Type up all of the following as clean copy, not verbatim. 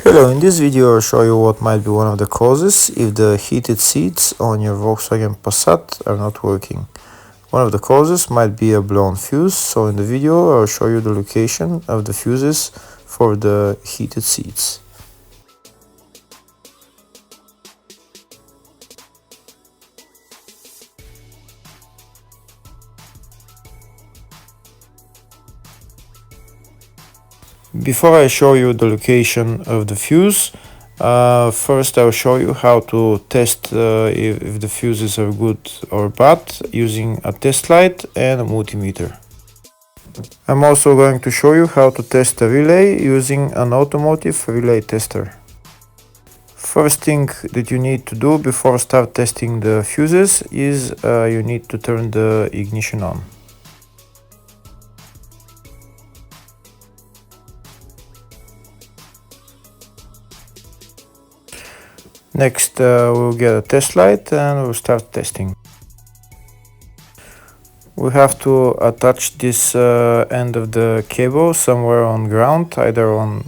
Hello, in this video I'll show you what might be one of the causes if the heated seats on your Volkswagen Passat are not working. One of the causes might be a blown fuse, so in the video I'll show you the location of the fuses for the heated seats. Before I show you the location of the fuse, first I'll show you how to test if the fuses are good or bad using a test light and a multimeter. I'm also going to show you how to test a relay using an Automotive relay tester. First thing that you need to do before start testing the fuses is you need to turn the ignition on. Next, we'll get a test light and we'll start testing. We have to attach this end of the cable somewhere on ground, either on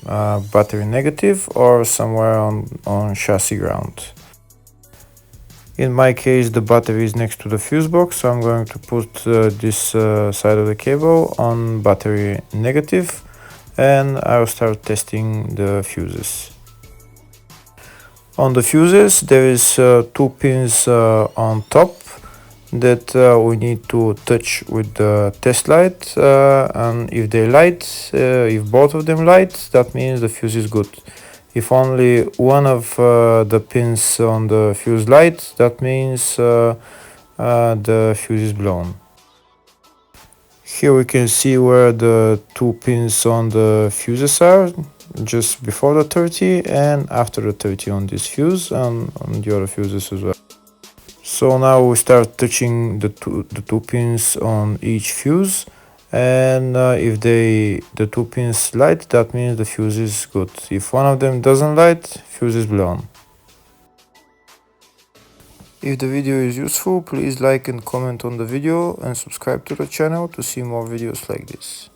battery negative or somewhere on chassis ground. In my case, the battery is next to the fuse box, so I'm going to put this side of the cable on battery negative, and I'll start testing the fuses. On the fuses, there is two pins on top that we need to touch with the test light, and if they light, if both of them light, that means the fuse is good. If only one of the pins on the fuse light, that means the fuse is blown. Here we can see where the two pins on the fuses are, just before the 30 and after the 30 on this fuse and on the other fuses as well. So now we start touching the two pins on each fuse, and if the two pins light, that means the fuse is good. If one of them doesn't light, fuse is blown. If the video is useful, please like and comment on the video and subscribe to the channel to see more videos like this.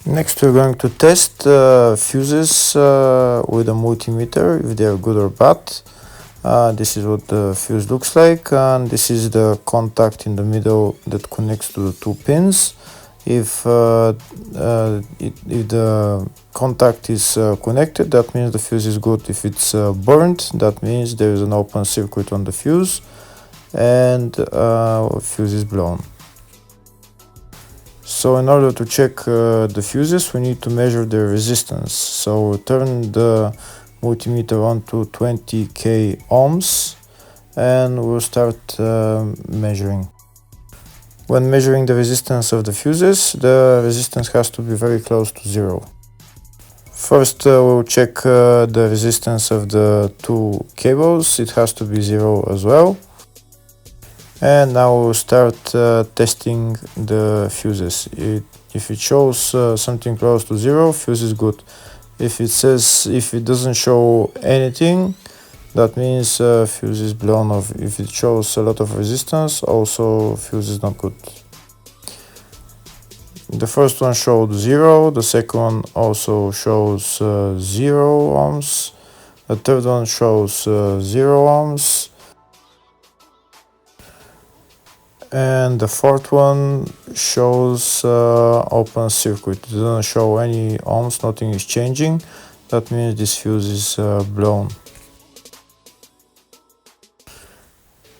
Next, we're going to test fuses with a multimeter, if they are good or bad. This is what the fuse looks like, and this is the contact in the middle that connects to the two pins. If the contact is connected, that means the fuse is good. If it's burnt, that means there is an open circuit on the fuse and fuse is blown. So in order to check the fuses, we need to measure their resistance. So turn the multimeter on to 20k ohms and we'll start measuring. When measuring the resistance of the fuses, the resistance has to be very close to zero. First, we'll check the resistance of the two cables. It has to be zero as well. And now we'll start testing the fuses. If it shows something close to zero, fuse is good. If it doesn't show anything, that means fuse is blown off. If it shows a lot of resistance, also fuse is not good. The first one showed zero, the second one also shows 0 ohms, the third one shows 0 ohms, and the fourth one shows open circuit. It doesn't show any ohms, nothing is changing. That means this fuse is blown.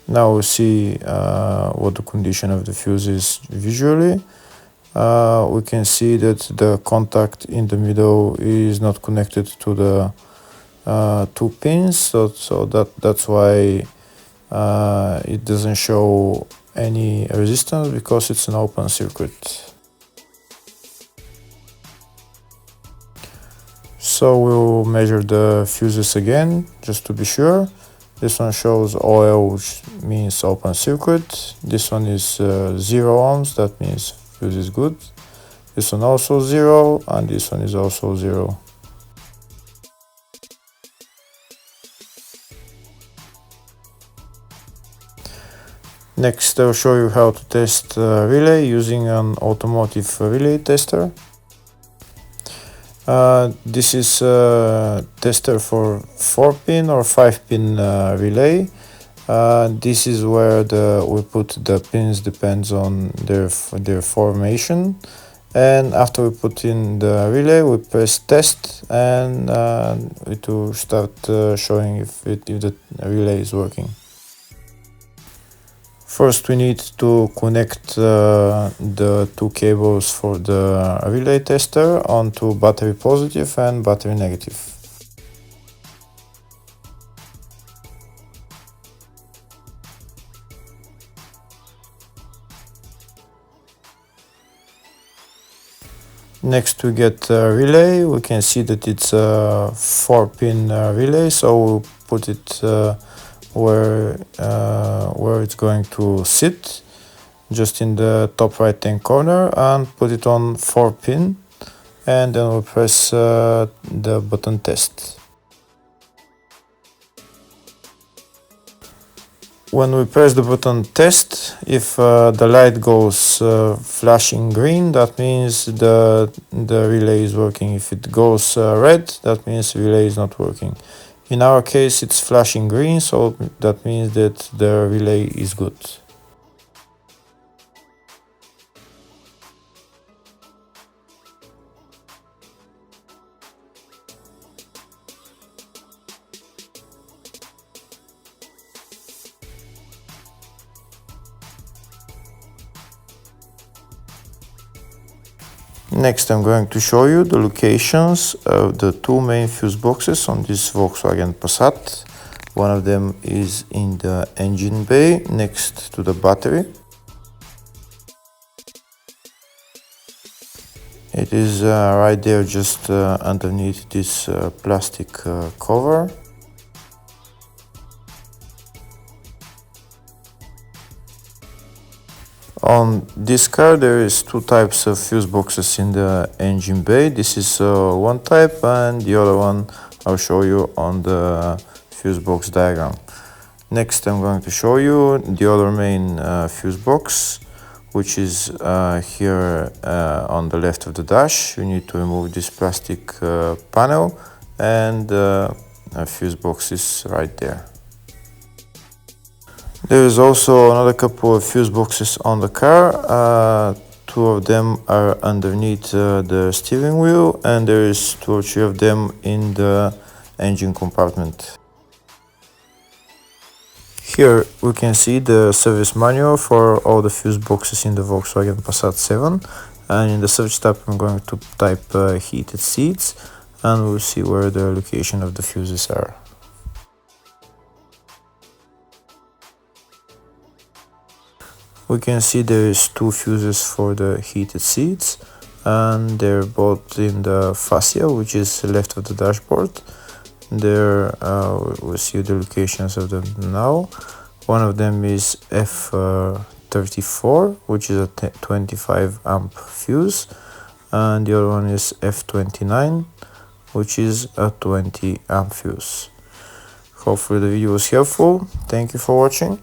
Now we see what the condition of the fuse is visually. We can see that the contact in the middle is not connected to the two pins, so that's why it doesn't show any resistance, because it's an open circuit. So we'll measure the fuses again just to be sure. This one shows OL, which means open circuit. This one is 0 ohms, that means fuse is good. This one also 0, and this one is also 0. Next, I'll show you how to test relay using an automotive relay tester. This is a tester for 4-pin or 5-pin relay. This is where we put the pins, depends on their formation. And after we put in the relay, we press test, and it will start showing if the relay is working. First, we need to connect the two cables for the relay tester onto battery positive and battery negative. Next, we get a relay. We can see that it's a 4-pin relay, so we'll put it where it's going to sit, just in the top right hand corner, and put it on 4-pin, and then we'll press the button test. When we press the button test, if the light goes flashing green, that means the relay is working. If it goes red, that means the relay is not working. In our case, it's flashing green, so that means that the relay is good. Next, I'm going to show you the locations of the two main fuse boxes on this Volkswagen Passat. One of them is in the engine bay next to the battery. It is right there, just underneath this plastic cover. On this car there is two types of fuse boxes in the engine bay. This is one type, and the other one I'll show you on the fuse box diagram. Next, I'm going to show you the other main fuse box, which is here on the left of the dash. You need to remove this plastic panel, and the fuse box is right there. There is also another couple of fuse boxes on the car. Two of them are underneath the steering wheel, and there is 2 or 3 of them in the engine compartment. Here we can see the service manual for all the fuse boxes in the Volkswagen Passat 7, and in the search tab I'm going to type heated seats, and we'll see where the location of the fuses are. We can see there is 2 fuses for the heated seats, and they're both in the fascia, which is left of the dashboard. There we'll see the locations of them now. One of them is F34, which is a 25 amp fuse, and the other one is F29, which is a 20 amp fuse. Hopefully the video was helpful. Thank you for watching.